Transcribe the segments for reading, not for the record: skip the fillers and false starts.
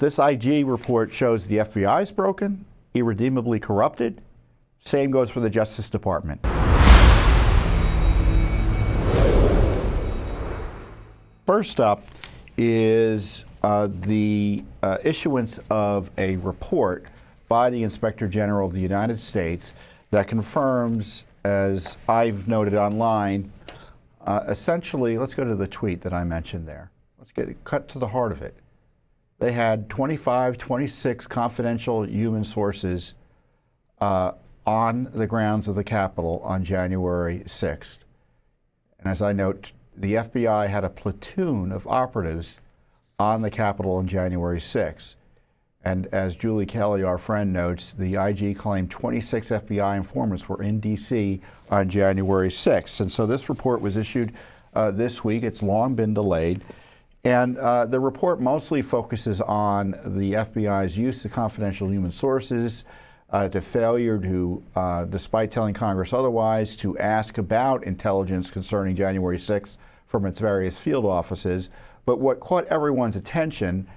this IG report shows the FBI is broken, irredeemably corrupted. Same goes for the Justice Department. First up is the issuance of a report by the Inspector General of the United States that confirms, as I've noted online, essentially, let's go to the tweet that I mentioned there. Let's get it cut to the heart of it. They had 26 confidential human sources on the grounds of the Capitol on January 6th. And as I note, the FBI had a platoon of operatives on the Capitol on January 6th. And as Julie Kelly, our friend, notes, the IG claimed 26 FBI informants were in D.C. on January 6th. And so this report was issued this week. It's long been delayed. And the report mostly focuses on the FBI's use of confidential human sources, to failure to, despite telling Congress otherwise, to ask about intelligence concerning January 6th from its various field offices. But what caught everyone's attention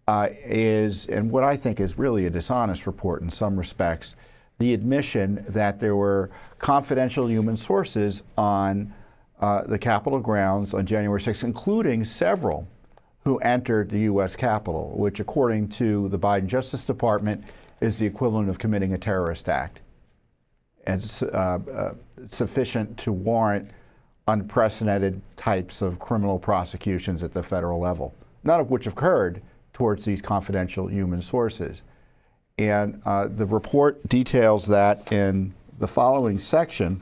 is, and what I think is really a dishonest report in some respects, the admission that there were confidential human sources on the Capitol grounds on January 6th, including several who entered the U.S. Capitol, which, according to the Biden Justice Department, is the equivalent of committing a terrorist act. And it's sufficient to warrant unprecedented types of criminal prosecutions at the federal level, none of which occurred towards these confidential human sources. And the report details that in the following section.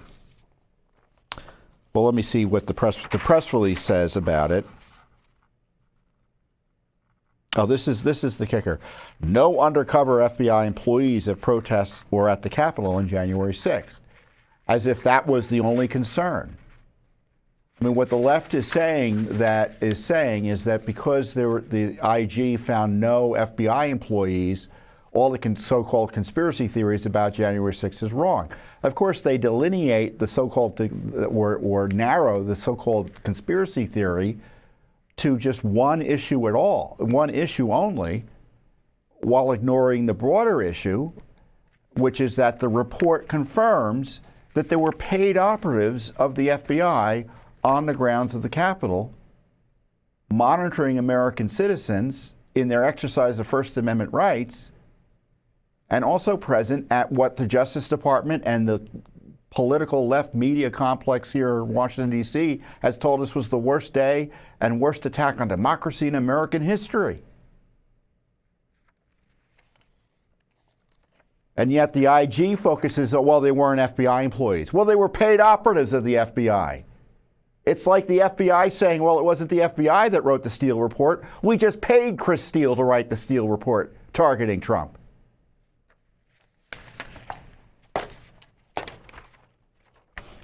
Well, let me see what the press release says about it. Oh, this is the kicker. No undercover FBI employees at protests or at the Capitol on January 6th, as if that was the only concern. I mean, what the left is saying is that because the IG found no FBI employees, all the so-called conspiracy theories about January 6th is wrong. Of course, they delineate the so-called or narrow the so-called conspiracy theory to just one issue at all, one issue only, while ignoring the broader issue, which is that the report confirms that there were paid operatives of the FBI on the grounds of the Capitol, monitoring American citizens in their exercise of First Amendment rights, and also present at what the Justice Department and the political left media complex here in Washington, D.C. has told us was the worst day and worst attack on democracy in American history. And yet the IG focuses on, well, they weren't FBI employees. Well, they were paid operatives of the FBI. It's like the FBI saying, well, it wasn't the FBI that wrote the Steele report. We just paid Chris Steele to write the Steele report targeting Trump.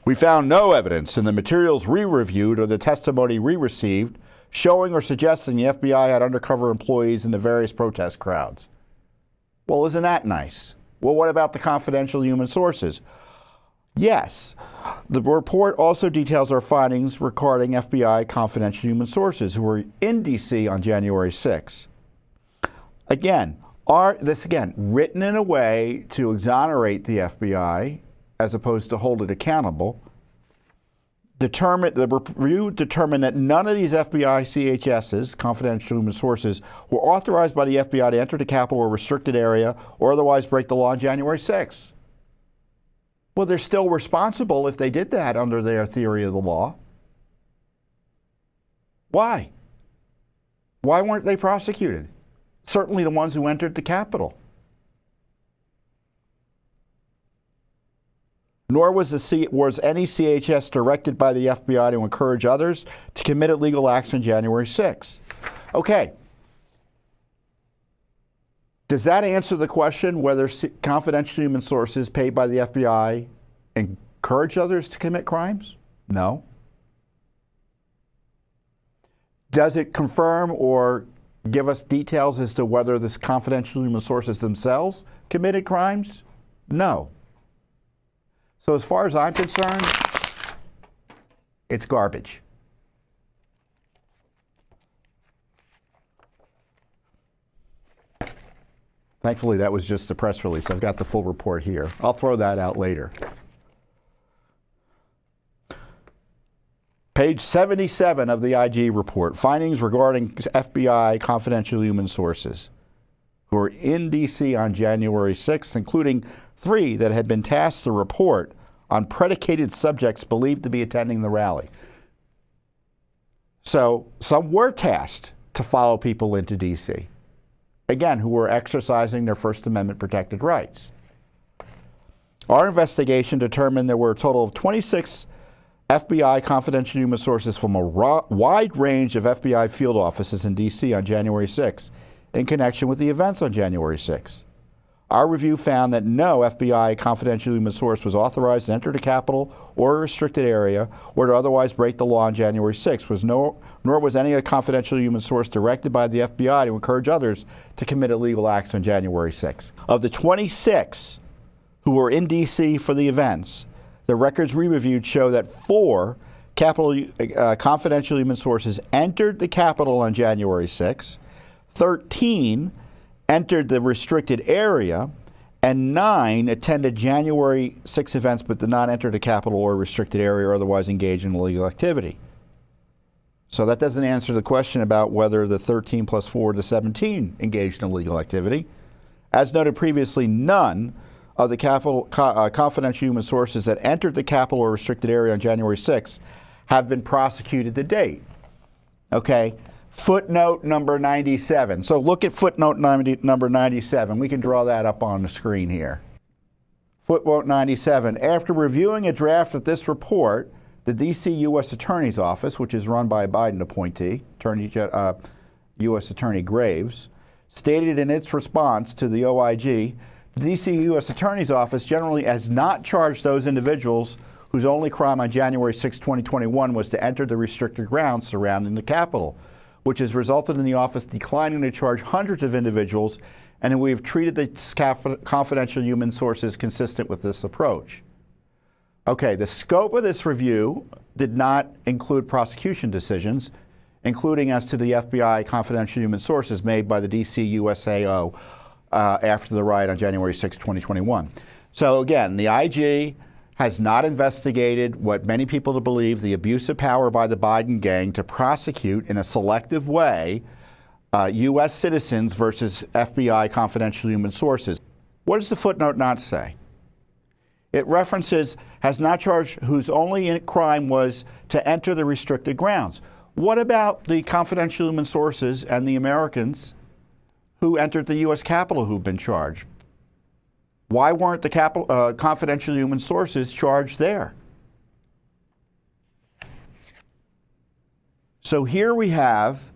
We found no evidence in the materials we reviewed or the testimony we received showing or suggesting the FBI had undercover employees in the various protest crowds. Well, isn't that nice? Well, what about the confidential human sources? Yes. The report also details our findings regarding FBI confidential human sources who were in D.C. on January 6th. Again, written in a way to exonerate the FBI as opposed to hold it accountable. The review determined that none of these FBI CHSs, confidential human sources, were authorized by the FBI to enter the Capitol or restricted area or otherwise break the law on January 6th. Well, they're still responsible if they did that under their theory of the law. Why? Why weren't they prosecuted? Certainly the ones who entered the Capitol. Nor was any CHS directed by the FBI to encourage others to commit illegal acts on January 6th. Okay. Does that answer the question whether confidential human sources paid by the FBI encourage others to commit crimes? No. Does it confirm or give us details as to whether the confidential human sources themselves committed crimes? No. So as far as I'm concerned, it's garbage. Thankfully, that was just a press release. I've got the full report here. I'll throw that out later. Page 77 of the IG report, findings regarding FBI confidential human sources who were in D.C. on January 6th, including 3 that had been tasked to report on predicated subjects believed to be attending the rally. So some were tasked to follow people into D.C., again, who were exercising their First Amendment protected rights. Our investigation determined there were a total of 26 FBI confidential human sources from a wide range of FBI field offices in D.C. on January 6 in connection with the events on January 6. Our review found that no FBI confidential human source was authorized to enter the Capitol or a restricted area or to otherwise break the law on January 6. Nor was any confidential human source directed by the FBI to encourage others to commit illegal acts on January 6. Of the 26 who were in D.C. for the events, the records we reviewed show that 4 confidential human sources entered the Capitol on January 6, 13 entered the restricted area, and 9 attended January 6 events but did not enter the Capitol or restricted area or otherwise engage in illegal activity. So that doesn't answer the question about whether the 13 plus 4 to 17 engaged in illegal activity. As noted previously, none of the confidential human sources that entered the Capitol or restricted area on January 6th have been prosecuted to date. Okay, footnote number 97. So look at footnote number 97. We can draw that up on the screen here. Footnote 97. After reviewing a draft of this report, the D.C. U.S. Attorney's Office, which is run by a Biden appointee, U.S. Attorney Graves, stated in its response to the OIG, the D.C. U.S. Attorney's Office generally has not charged those individuals whose only crime on January 6, 2021 was to enter the restricted grounds surrounding the Capitol, which has resulted in the office declining to charge hundreds of individuals, and we have treated the confidential human sources consistent with this approach. Okay, the scope of this review did not include prosecution decisions, including as to the FBI confidential human sources made by the D.C. USAO after the riot on January 6, 2021. So again, the IG has not investigated what many people believe the abuse of power by the Biden gang to prosecute in a selective way U.S. citizens versus FBI confidential human sources. What does the footnote not say? It references has not charged whose only crime was to enter the restricted grounds. What about the confidential human sources and the Americans who entered the U.S. Capitol who've been charged? Why weren't the confidential human sources charged there? So here we have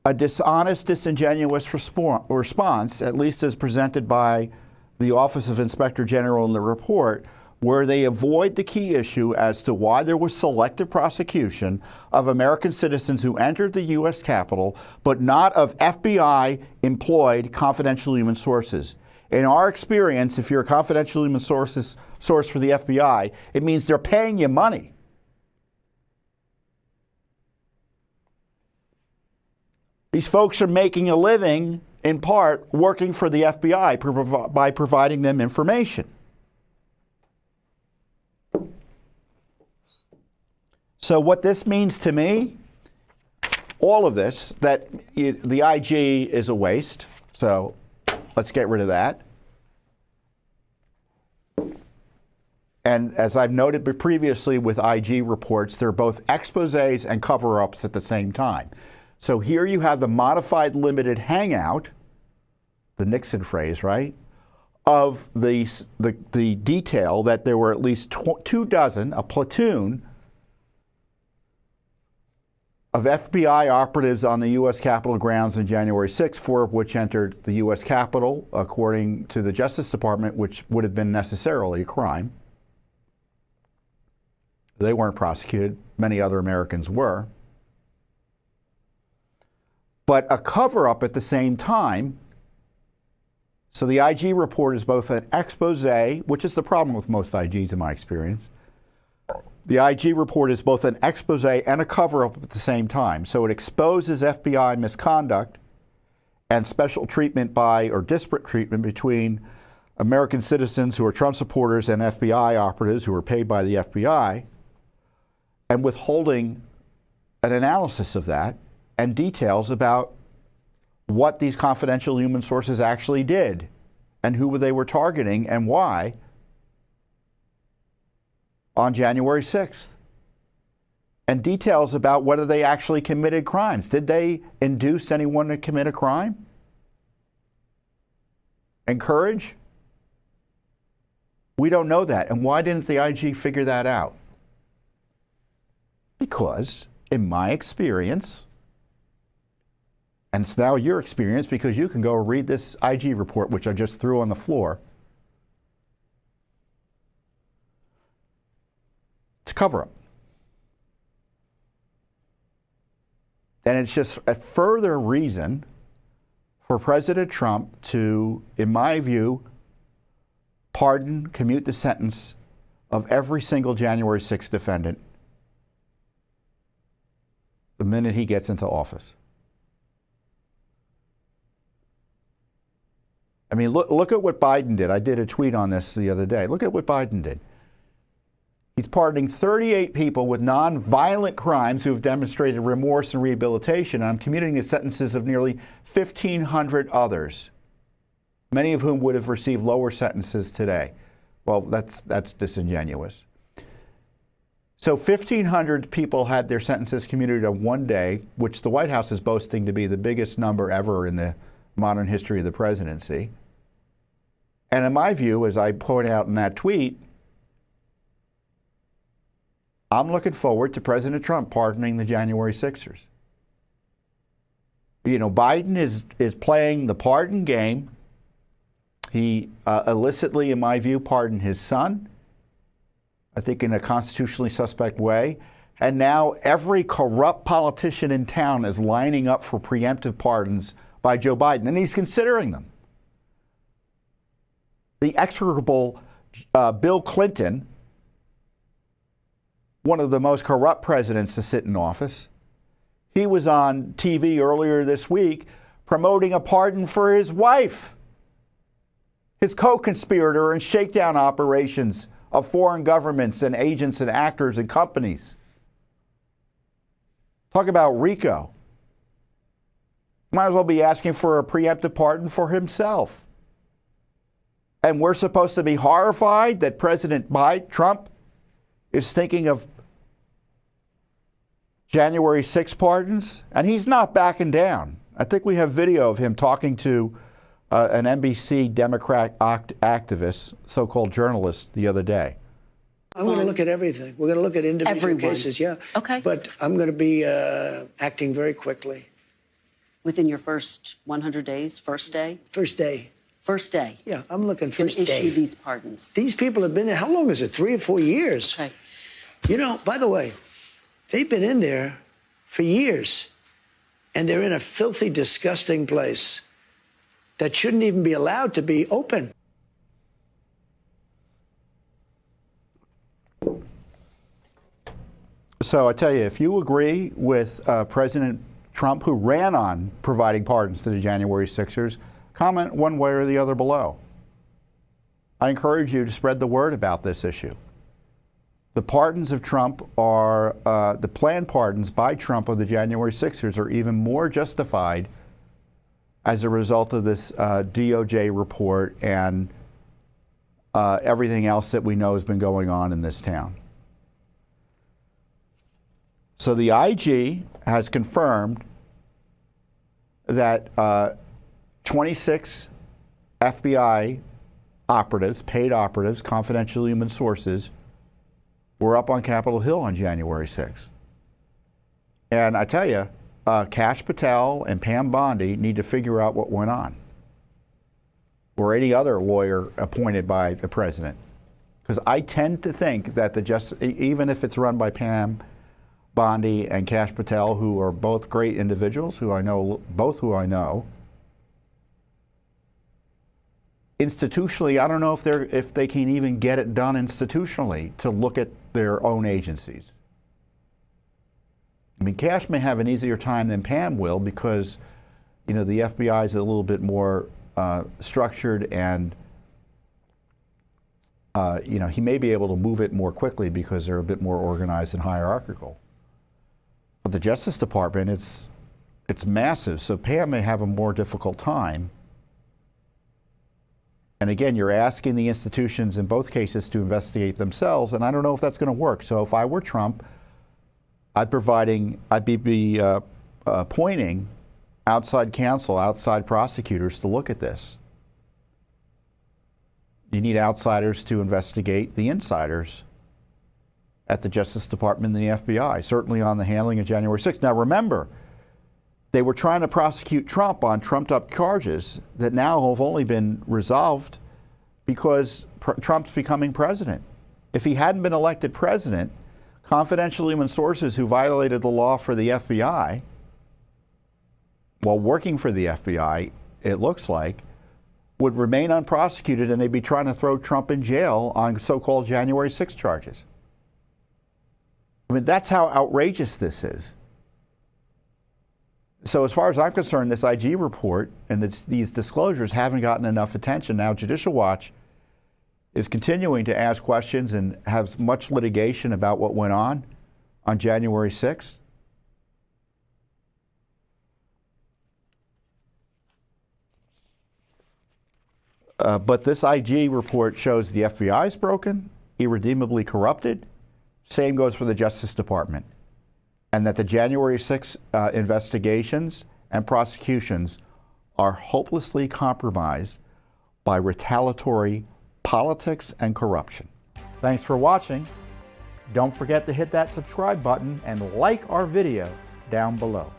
a dishonest, disingenuous response, at least as presented by the Office of Inspector General in the report, where they avoid the key issue as to why there was selective prosecution of American citizens who entered the U.S. Capitol, but not of FBI-employed confidential human sources. In our experience, if you're a confidential human source for the FBI, it means they're paying you money. These folks are making a living, in part, working for the FBI by providing them information. So what this means to me, all of this, that the IG is a waste, so let's get rid of that. And as I've noted previously with IG reports, they're both exposés and cover-ups at the same time. So here you have the modified limited hangout, the Nixon phrase, right, of the detail that there were at least 24, a platoon of FBI operatives on the U.S. Capitol grounds on January 6, 4 of which entered the U.S. Capitol, according to the Justice Department, which would have been necessarily a crime. They weren't prosecuted. Many other Americans were. But a cover-up at the same time. So the IG report is both an expose, which is the problem with most IGs in my experience. The IG report is both an expose and a cover-up at the same time. So it exposes FBI misconduct and special treatment by, or disparate treatment between, American citizens who are Trump supporters and FBI operatives who are paid by the FBI, and withholding an analysis of that and details about what these confidential human sources actually did and who they were targeting and why on January 6th. And details about whether they actually committed crimes. Did they induce anyone to commit a crime? Encourage? We don't know that. And why didn't the IG figure that out? Because, in my experience, and it's now your experience because you can go read this IG report, which I just threw on the floor. It's a cover-up. And it's just a further reason for President Trump to, in my view, pardon, commute the sentence of every single January 6th defendant the minute he gets into office. I mean, look at what Biden did. I did a tweet on this the other day. Look at what Biden did. He's pardoning 38 people with non-violent crimes who have demonstrated remorse and rehabilitation. I'm commuting the sentences of nearly 1,500 others, many of whom would have received lower sentences today. Well, that's disingenuous. So 1,500 people had their sentences commuted on one day, which the White House is boasting to be the biggest number ever in the modern history of the presidency. And in my view, as I point out in that tweet, I'm looking forward to President Trump pardoning the January 6ers. You know, Biden is playing the pardon game. He illicitly, in my view, pardoned his son, I think in a constitutionally suspect way. And now every corrupt politician in town is lining up for preemptive pardons by Joe Biden, and he's considering them. The execrable Bill Clinton, one of the most corrupt presidents to sit in office, he was on TV earlier this week promoting a pardon for his wife, his co-conspirator in shakedown operations of foreign governments and agents and actors and companies. Talk about RICO. Might as well be asking for a preemptive pardon for himself. And we're supposed to be horrified that President Trump is thinking of January 6 pardons, and he's not backing down. I think we have video of him talking to an NBC Democrat activist, so-called journalist, the other day. I'm going to look at everything. We're going to look at individual cases, yeah. Okay. But I'm going to be acting very quickly. Within your first 100 days, first day? First day. First day. Yeah, I'm looking first day. Issue these pardons. These people have been there, how long is it, 3 or 4 years? Okay. You know, by the way, they've been in there for years, and they're in a filthy, disgusting place that shouldn't even be allowed to be open. So I tell you, if you agree with President Trump, who ran on providing pardons to the January 6ers, comment one way or the other below. I encourage you to spread the word about this issue. The pardons of Trump are, the planned pardons by Trump of the January 6ers are even more justified as a result of this DOJ report and everything else that we know has been going on in this town. So the IG has confirmed that 26 FBI operatives, paid operatives, confidential human sources, were up on Capitol Hill on January 6th. And I tell you, Kash Patel and Pam Bondi need to figure out what went on, or any other lawyer appointed by the president. Because I tend to think that even if it's run by Pam Bondi and Kash Patel, who are both great individuals, who I know, institutionally, I don't know if they can even get it done institutionally to look at their own agencies. I mean, Kash may have an easier time than Pam will because, you know, the FBI is a little bit more structured, and you know, he may be able to move it more quickly because they're a bit more organized and hierarchical. But the Justice Department, it's massive, so Pam may have a more difficult time. And again, you're asking the institutions in both cases to investigate themselves, and I don't know if that's going to work. So if I were Trump, I'd be appointing outside counsel, outside prosecutors to look at this. You need outsiders to investigate the insiders at the Justice Department and the FBI, certainly on the handling of January 6th. Now remember, they were trying to prosecute Trump on trumped-up charges that now have only been resolved because Trump's becoming president. If he hadn't been elected president, confidential human sources who violated the law for the FBI, while working for the FBI, it looks like, would remain unprosecuted, and they'd be trying to throw Trump in jail on so-called January 6 charges. I mean, that's how outrageous this is. So as far as I'm concerned, this IG report and these disclosures haven't gotten enough attention. Now, Judicial Watch is continuing to ask questions and have much litigation about what went on January 6th. But this IG report shows the FBI is broken, irredeemably corrupted. Same goes for the Justice Department. And that the January 6 investigations and prosecutions are hopelessly compromised by retaliatory politics and corruption. Thanks for watching. Don't forget to hit that subscribe button and like our video down below.